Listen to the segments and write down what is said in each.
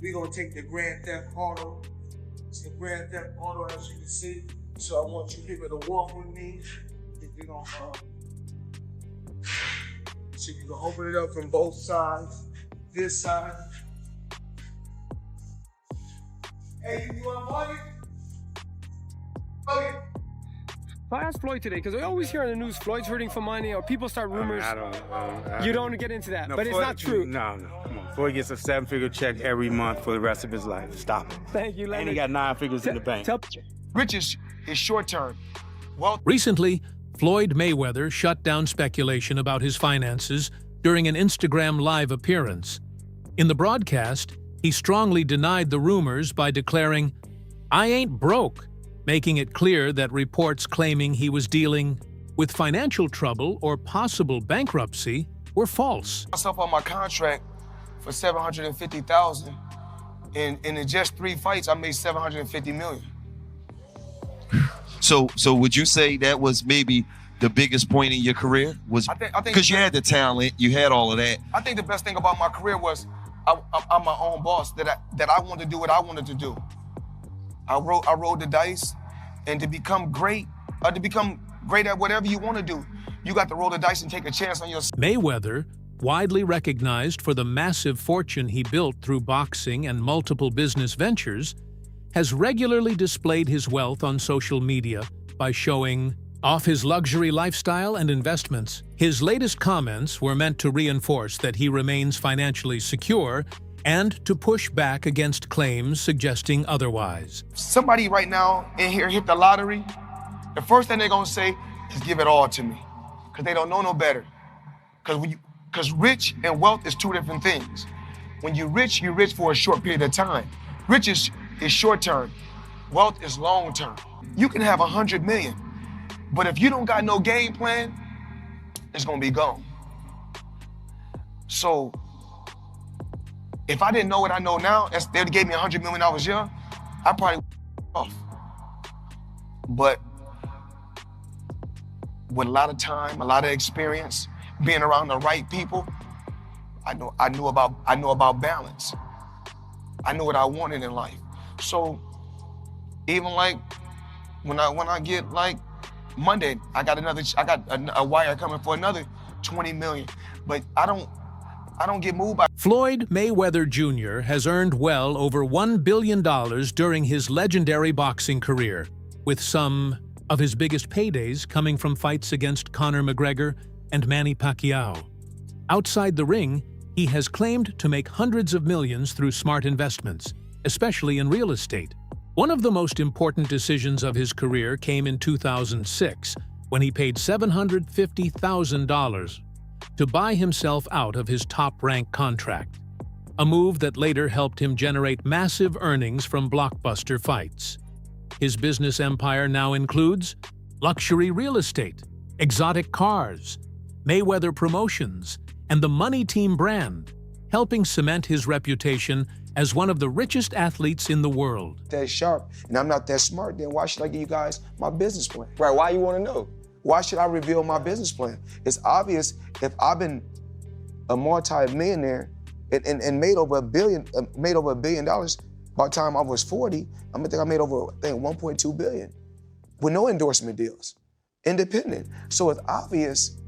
we're gonna take the Grand Theft Auto. It's the Grand Theft Auto, as you can see. So I want you people to walk with me. We're gonna, so you can open it up from both sides. This side. Hey, you want money? Okay. I asked Floyd today, because I always hear on the news Floyd's hurting for money, or people start rumors. You don't get into that, No, but Floyd, it's not true. No, come on. Floyd gets a 7-figure check every month for the rest of his life. Stop it. Thank you, Leonard. And he got 9 figures in the bank. Riches is short-term. Wealth. Recently, Floyd Mayweather shut down speculation about his finances during an Instagram Live appearance. In the broadcast, he strongly denied the rumors by declaring, "I ain't broke," making it clear that reports claiming he was dealing with financial trouble or possible bankruptcy were false. Myself on my contract for $750,000, and in just 3 fights, I made $750 million. So would you say that was maybe the biggest point in your career? Was I think because you had the talent, you had all of that. I think the best thing about my career was I'm my own boss. That I wanted to do what I wanted to do. I rolled the dice, and to become great at whatever you want to do, you got to roll the dice and take a chance on yourself. Mayweather, widely recognized for the massive fortune he built through boxing and multiple business ventures, has regularly displayed his wealth on social media by showing off his luxury lifestyle and investments. His latest comments were meant to reinforce that he remains financially secure and to push back against claims suggesting otherwise. Somebody right now in here hit the lottery, the first thing they're gonna say is give it all to me, because they don't know no better. Because rich and wealth is two different things. When you're rich for a short period of time. Riches is short term, wealth is long term. You can have 100 million, but if you don't got no game plan, it's gonna be gone. So, if I didn't know what I know now, they would gave me $100 million when I was young, I probably off. But with a lot of time, a lot of experience, being around the right people, I knew about balance. I knew what I wanted in life. So even like when I get like Monday, I got a wire coming for another 20 million. But I don't get moved by. Floyd Mayweather Jr. has earned well over $1 billion during his legendary boxing career, with some of his biggest paydays coming from fights against Conor McGregor and Manny Pacquiao. Outside the ring, he has claimed to make hundreds of millions through smart investments, especially in real estate. One of the most important decisions of his career came in 2006, when he paid $750,000 to buy himself out of his top-ranked contract, a move that later helped him generate massive earnings from blockbuster fights. His business empire now includes luxury real estate, exotic cars, Mayweather Promotions, and the Money Team brand, helping cement his reputation as one of the richest athletes in the world. That sharp, and I'm not that smart, then why should I give you guys my business plan? Right, why you wanna know? Why should I reveal my business plan? It's obvious if I've been a multi-millionaire and made over $1 billion by the time I was 40, I think I made over, $1.2 billion with no endorsement deals, independent. So it's obvious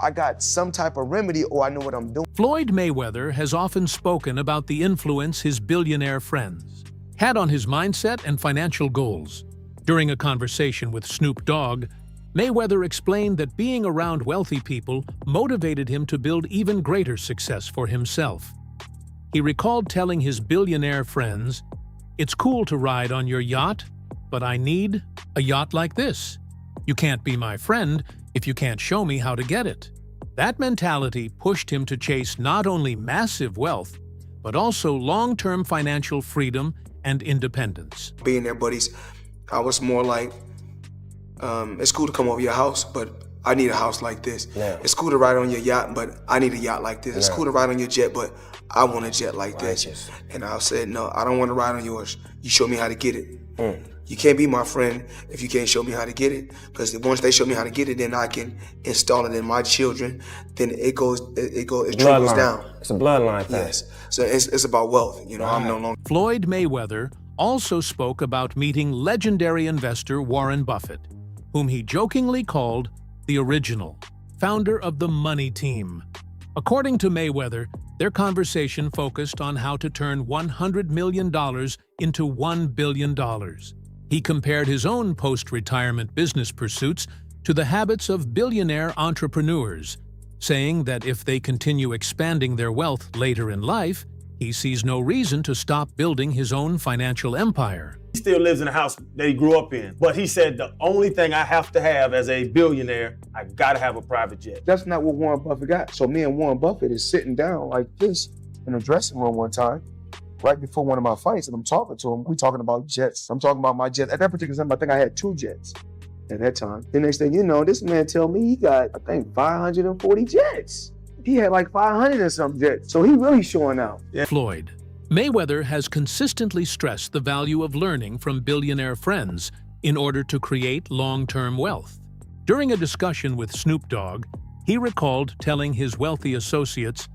I got some type of remedy or I know what I'm doing. Floyd Mayweather has often spoken about the influence his billionaire friends had on his mindset and financial goals. During a conversation with Snoop Dogg, Mayweather explained that being around wealthy people motivated him to build even greater success for himself. He recalled telling his billionaire friends, "It's cool to ride on your yacht, but I need a yacht like this. You can't be my friend if you can't show me how to get it." That mentality pushed him to chase not only massive wealth, but also long-term financial freedom and independence. Being their buddies, I was more like, it's cool to come over your house, but I need a house like this. Yeah. It's cool to ride on your yacht, but I need a yacht like this. Yeah. It's cool to ride on your jet, but I want a jet like this. And I said, no, I don't want to ride on yours. You show me how to get it. You can't be my friend if you can't show me how to get it. Because once they show me how to get it, then I can install it in my children. Then it trickles down. It's a bloodline thing. Yes. So it's about wealth. You know, I'm no longer. Floyd Mayweather also spoke about meeting legendary investor Warren Buffett, whom he jokingly called the original, founder of the money team. According to Mayweather, their conversation focused on how to turn $100 million into $1 billion. He compared his own post-retirement business pursuits to the habits of billionaire entrepreneurs, saying that if they continue expanding their wealth later in life, he sees no reason to stop building his own financial empire. He still lives in the house that he grew up in, but he said the only thing I have to have as a billionaire, I gotta have a private jet. That's not what Warren Buffett got. So me and Warren Buffett is sitting down like this in a dressing room one time, right before one of my fights, and I'm talking to him. We talking about jets. I'm talking about my jets. At that particular time, I think I had 2 jets at that time. The next thing you know, this man tell me he got, I think, 540 jets. He had like 500 and some jets. So he really showing out. Yeah. Floyd. Mayweather has consistently stressed the value of learning from billionaire friends in order to create long-term wealth. During a discussion with Snoop Dogg, he recalled telling his wealthy associates,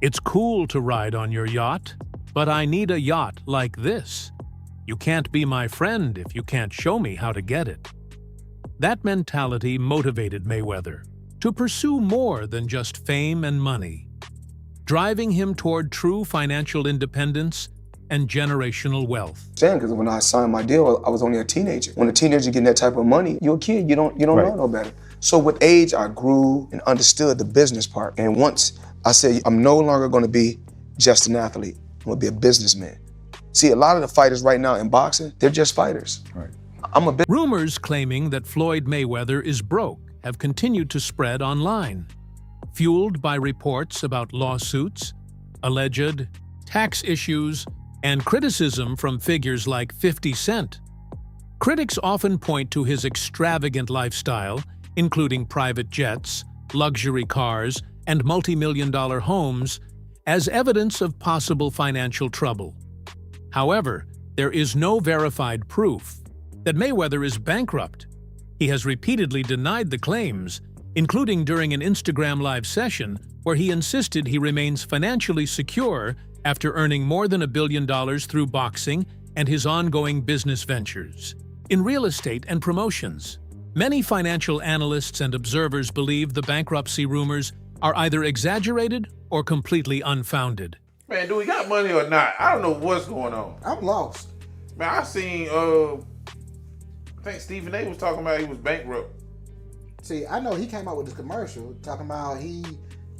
"It's cool to ride on your yacht, but I need a yacht like this. You can't be my friend if you can't show me how to get it." That mentality motivated Mayweather to pursue more than just fame and money, driving him toward true financial independence and generational wealth. Because when I signed my deal, I was only a teenager. When a teenager getting that type of money, you're a kid, you don't know no better. So with age, I grew and understood the business part. And once I said, I'm no longer gonna be just an athlete, I'm gonna be a businessman. See, a lot of the fighters right now in boxing, they're just fighters. Right. Rumors claiming that Floyd Mayweather is broke have continued to spread online, fueled by reports about lawsuits, alleged tax issues, and criticism from figures like 50 Cent. Critics often point to his extravagant lifestyle, including private jets, luxury cars, and multi-million-dollar homes, as evidence of possible financial trouble. However, there is no verified proof that Mayweather is bankrupt. He has repeatedly denied the claims, including during an Instagram Live session where he insisted he remains financially secure after earning more than $1 billion through boxing and his ongoing business ventures. In real estate and promotions, many financial analysts and observers believe the bankruptcy rumors are either exaggerated or completely unfounded. Man, do we got money or not? I don't know what's going on. I'm lost. Man, I seen, I think Stephen A. was talking about he was bankrupt. See, I know he came out with this commercial talking about he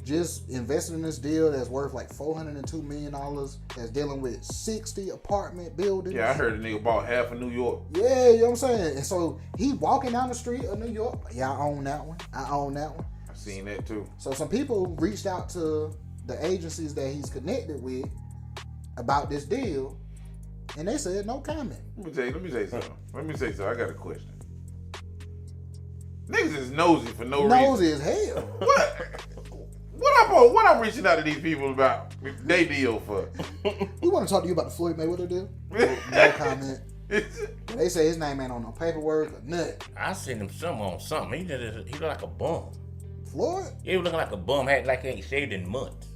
just invested in this deal that's worth like $402 million that's dealing with 60 apartment buildings. Yeah, I heard a nigga bought half of New York. Yeah, you know what I'm saying? And so he walking down the street of New York. Yeah, I own that one. I own that one. I seen that too. So some people reached out to the agencies that he's connected with about this deal, and they said no comment. Let me say something. I got a question. Niggas is nosy for no reason. Nosy as hell. What I'm reaching out to these people about they deal for? We want to talk to you about the Floyd Mayweather deal. No comment. They say his name ain't on no paperwork or nothing. I seen him on something. He look like a bum. Floyd? Yeah, he was looking like a bum. Had like he ain't shaved in months.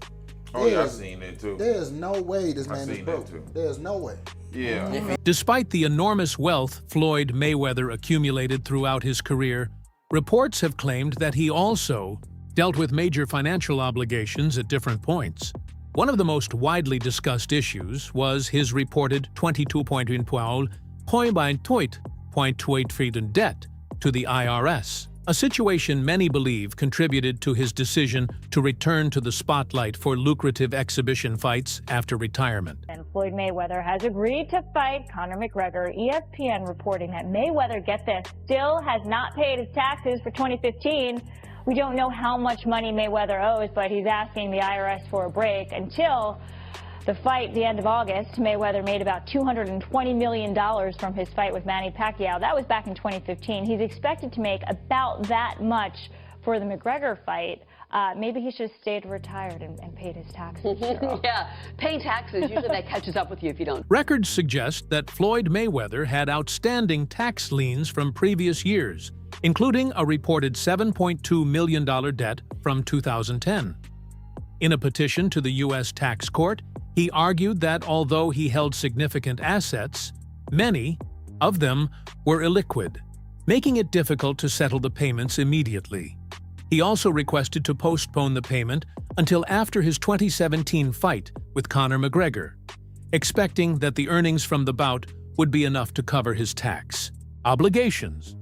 Oh yeah, I seen that too. There's no way this man is broke. There's no way. Yeah. Despite the enormous wealth Floyd Mayweather accumulated throughout his career, reports have claimed that he also dealt with major financial obligations at different points. One of the most widely discussed issues was his reported 22.12 feet in debt to the IRS, a situation many believe contributed to his decision to return to the spotlight for lucrative exhibition fights after retirement. And Floyd Mayweather has agreed to fight Conor McGregor. ESPN reporting that Mayweather, get this, still has not paid his taxes for 2015. We don't know how much money Mayweather owes, but he's asking the IRS for a break. Until the fight, the end of August, Mayweather made about $220 million from his fight with Manny Pacquiao. That was back in 2015. He's expected to make about that much for the McGregor fight. maybe he should have stayed retired and paid his taxes. Yeah, pay taxes. Usually that catches up with you if you don't. Records suggest that Floyd Mayweather had outstanding tax liens from previous years, including a reported $7.2 million debt from 2010. In a petition to the U.S. tax court, he argued that although he held significant assets, many of them were illiquid, making it difficult to settle the payments immediately. He also requested to postpone the payment until after his 2017 fight with Conor McGregor, expecting that the earnings from the bout would be enough to cover his tax obligations.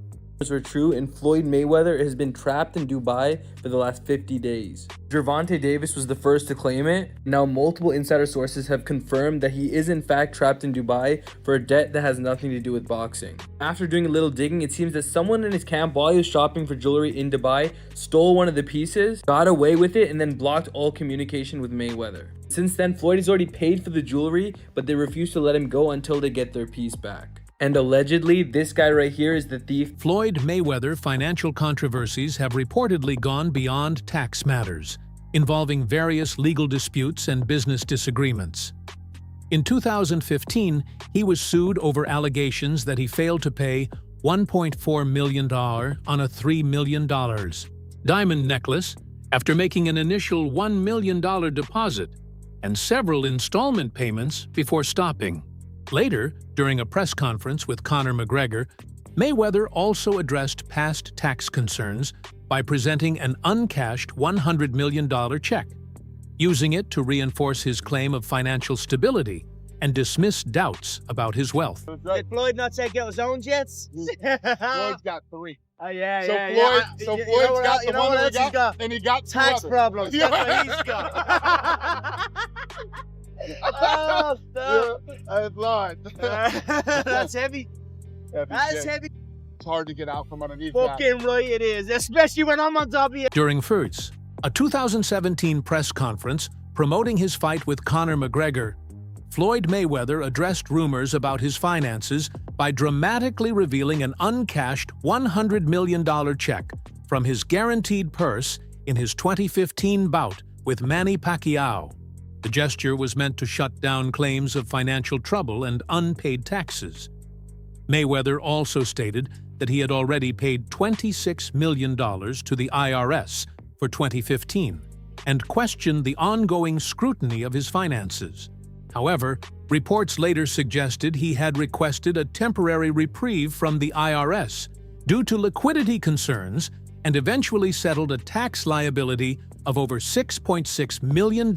Were true, and Floyd Mayweather has been trapped in Dubai for the last 50 days. Gervonta Davis was the first to claim it. Now multiple insider sources have confirmed that he is in fact trapped in Dubai for a debt that has nothing to do with boxing. After doing a little digging, it seems that someone in his camp while he was shopping for jewelry in Dubai stole one of the pieces, got away with it, and then blocked all communication with Mayweather. Since then, Floyd has already paid for the jewelry, but they refuse to let him go until they get their piece back. And allegedly, this guy right here is the thief. Floyd Mayweather financial controversies have reportedly gone beyond tax matters, involving various legal disputes and business disagreements. In 2015, he was sued over allegations that he failed to pay $1.4 million on a $3 million diamond necklace after making an initial $1 million deposit and several installment payments before stopping. Later, during a press conference with Conor McGregor, Mayweather also addressed past tax concerns by presenting an uncashed $100 million check, using it to reinforce his claim of financial stability and dismiss doubts about his wealth. Did Floyd not take out his own jets? Floyd's got 3. Oh, yeah, so yeah, Floyd, yeah. So Floyd's got the one that he's got? And he got tax problems. That's what he's got. Oh, stop. That's Lord. That's heavy. That's heavy. It's hard to get out from underneath that. Fucking right it is, especially when I'm on top of you. During Fruits, a 2017 press conference promoting his fight with Conor McGregor, Floyd Mayweather addressed rumors about his finances by dramatically revealing an uncashed $100 million check from his guaranteed purse in his 2015 bout with Manny Pacquiao. The gesture was meant to shut down claims of financial trouble and unpaid taxes. Mayweather also stated that he had already paid $26 million to the IRS for 2015 and questioned the ongoing scrutiny of his finances. However, reports later suggested he had requested a temporary reprieve from the IRS due to liquidity concerns and eventually settled a tax liability of over $6.6 million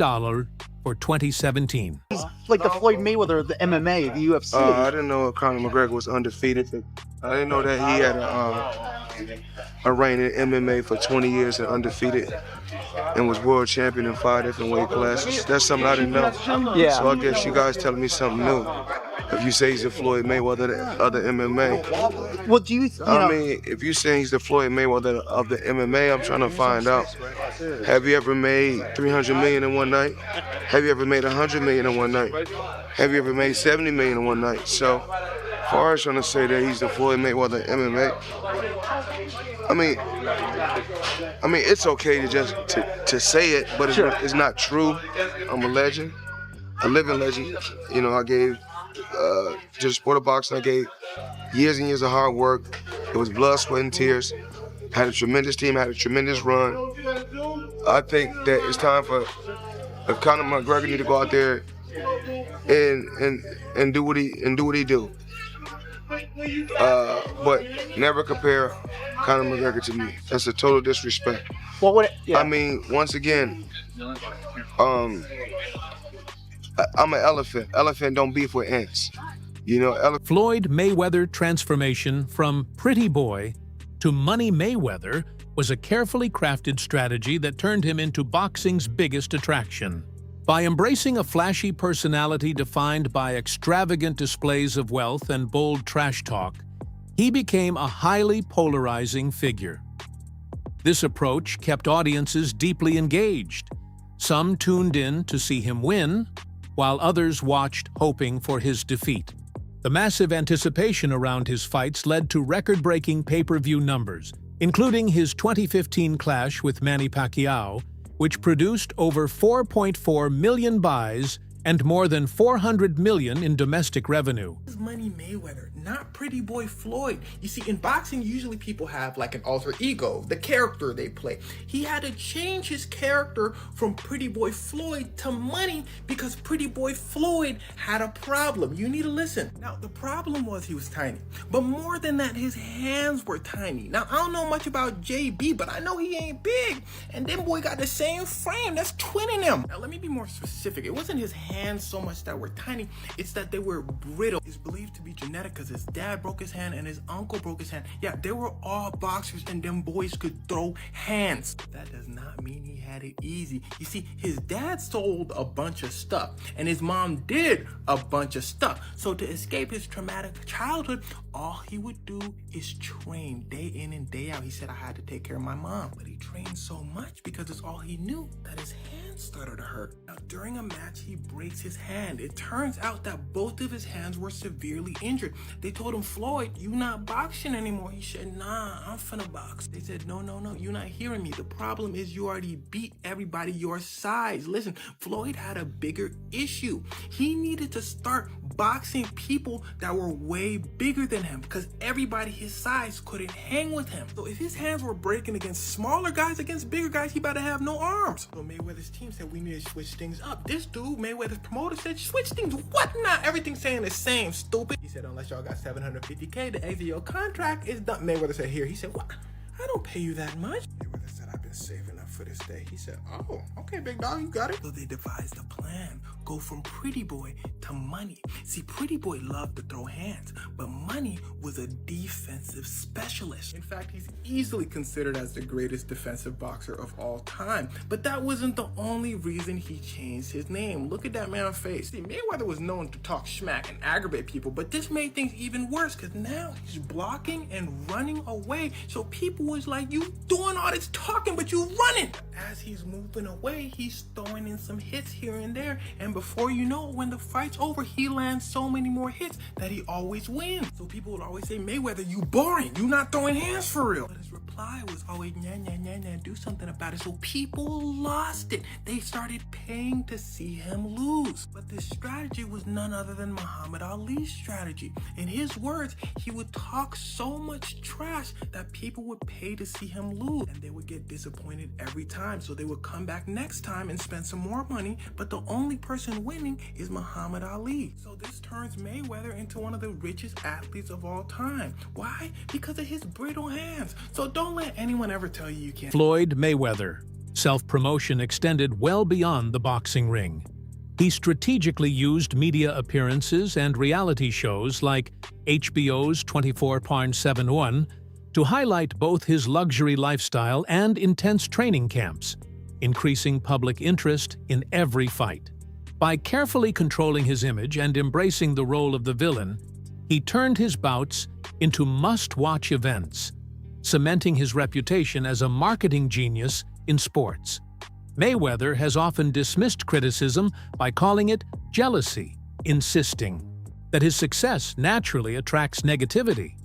for 2017. He's like the Floyd Mayweather of the MMA, the UFC. I didn't know Conor McGregor was undefeated. I didn't know that he had a reign in MMA for 20 years and undefeated and was world champion in 5 different weight classes. That's something I didn't know. Yeah. So I guess you guys telling me something new. If you say he's the Floyd Mayweather of the MMA. Well, do you I mean, if you say he's the Floyd Mayweather of the MMA, I'm trying to find out. Have you ever made $300 million in one night? Have you ever made $100 million in one night? Have you ever made $70 million in one night? So, as far as trying to say that he's the Floyd Mayweather of MMA, I mean, it's okay to just to say it, but it's not true. I'm a legend, a living legend. You know, I gave to the sport of boxing. I gave years and years of hard work. It was blood, sweat, and tears. Had a tremendous team. Had a tremendous run. I think that it's time for Conor McGregor need to go out there and do what he do. But never compare Conor McGregor to me. That's a total disrespect. Well, I mean, once again, I'm an elephant. Elephant don't beef with ants. You know, Floyd Mayweather transformation from pretty boy to Money Mayweather was a carefully crafted strategy that turned him into boxing's biggest attraction. By embracing a flashy personality defined by extravagant displays of wealth and bold trash talk, he became a highly polarizing figure. This approach kept audiences deeply engaged. Some tuned in to see him win, while others watched hoping for his defeat. The massive anticipation around his fights led to record-breaking pay-per-view numbers, including his 2015 clash with Manny Pacquiao, which produced over 4.4 million buys and more than 400 million in domestic revenue. This is Money Mayweather, not Pretty Boy Floyd. You see, in boxing, usually people have like an alter ego, the character they play. He had to change his character from Pretty Boy Floyd to Money because Pretty Boy Floyd had a problem. You need to listen. Now, the problem was he was tiny, but more than that, his hands were tiny. Now, I don't know much about JB, but I know he ain't big, and them boy got the same frame. That's twinning him. Now, let me be more specific. It wasn't his hands so much that were tiny, it's that they were brittle. It's believed to be genetic because his dad broke his hand and his uncle broke his hand. Yeah, they were all boxers and them boys could throw hands. That does not mean he had it easy. You see, his dad sold a bunch of stuff and his mom did a bunch of stuff. So to escape his traumatic childhood, all he would do is train day in and day out. He said, I had to take care of my mom. But he trained so much because it's all he knew that his hands started to hurt. Now, during a match, he breaks his hand. It turns out that both of his hands were severely injured. They told him, Floyd, you not boxing anymore. He said, nah, I'm finna box. They said, no, you're not hearing me. The problem is you already beat everybody your size. Listen, Floyd had a bigger issue. He needed to start boxing people that were way bigger than him because everybody his size couldn't hang with him. So if his hands were breaking against smaller guys, against bigger guys, he better have no arms. So Mayweather's team said we need to switch things up. This dude, Mayweather's promoter, said switch things. What not? Everything's saying the same, stupid. He said unless y'all got $750K to exit your contract, it's done. Mayweather said here. He said what? I don't pay you that much. Mayweather said I've been saving up for this day. He said, oh, okay, big dog, you got it. So they devised a plan. Go from Pretty Boy to Money. See, Pretty Boy loved to throw hands, but Money was a defensive specialist. In fact, he's easily considered as the greatest defensive boxer of all time. But that wasn't the only reason he changed his name. Look at that man's face. See, Mayweather was known to talk smack and aggravate people, but this made things even worse because now he's blocking and running away. So people was like, you doing all this talking, but you running. As he's moving away, he's throwing in some hits here and there. And before you know it, when the fight's over, he lands so many more hits that he always wins. So people would always say, Mayweather, you boring. You not throwing hands for real. But his reply was always, nah, do something about it. So people lost it. They started paying to see him lose. But this strategy was none other than Muhammad Ali's strategy. In his words, he would talk so much trash that people would pay to see him lose. And they would get disappointed every time. So they would come back next time and spend some more money. But the only person winning is Muhammad Ali. So this turns Mayweather into one of the richest athletes of all time. Why? Because of his brittle hands. So don't let anyone ever tell you you can't. Floyd Mayweather. Self-promotion extended well beyond the boxing ring. He strategically used media appearances and reality shows like HBO's 24/7 to highlight both his luxury lifestyle and intense training camps, increasing public interest in every fight. By carefully controlling his image and embracing the role of the villain, he turned his bouts into must-watch events, cementing his reputation as a marketing genius in sports. Mayweather has often dismissed criticism by calling it jealousy, insisting that his success naturally attracts negativity.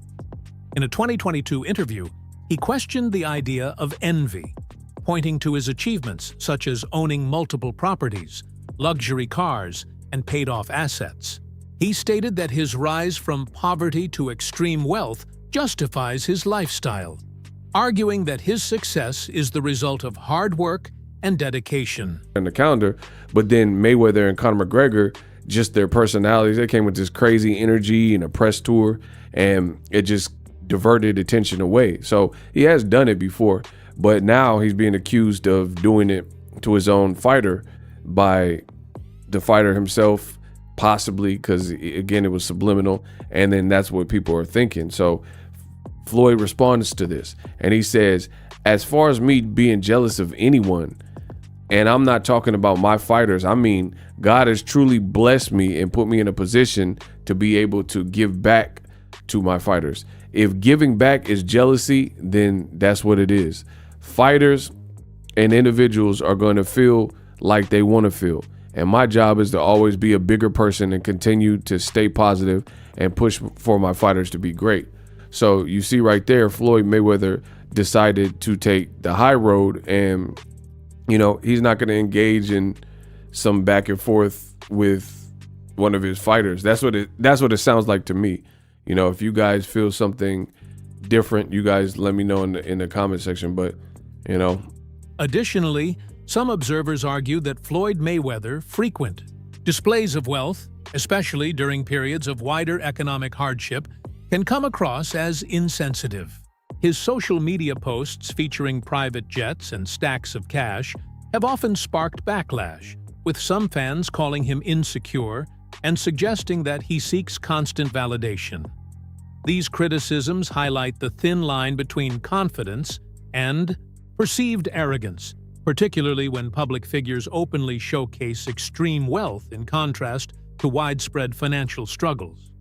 In a 2022 interview, he questioned the idea of envy, pointing to his achievements such as owning multiple properties, luxury cars, and paid-off assets. He stated that his rise from poverty to extreme wealth justifies his lifestyle, arguing that his success is the result of hard work and dedication. On the calendar, but then Mayweather and Conor McGregor, just their personalities, they came with this crazy energy and a press tour, and it just diverted attention away. So he has done it before, but now he's being accused of doing it to his own fighter by the fighter himself, possibly, because again, it was subliminal, and then that's what people are thinking. So Floyd responds to this, and he says, as far as me being jealous of anyone, and I'm not talking about my fighters, I mean, God has truly blessed me and put me in a position to be able to give back to my fighters. If giving back is jealousy, then that's what it is. Fighters and individuals are going to feel like they want to feel. And my job is to always be a bigger person and continue to stay positive and push for my fighters to be great. So you see right there, Floyd Mayweather decided to take the high road, and he's not going to engage in some back and forth with one of his fighters. That's what it sounds like to me. If you guys feel something different, you guys let me know in the comment section. But Additionally, some observers argue that Floyd Mayweather frequent displays of wealth, especially during periods of wider economic hardship, can come across as insensitive. His social media posts featuring private jets and stacks of cash have often sparked backlash, with some fans calling him insecure and suggesting that he seeks constant validation. These criticisms highlight the thin line between confidence and perceived arrogance, particularly when public figures openly showcase extreme wealth in contrast to widespread financial struggles.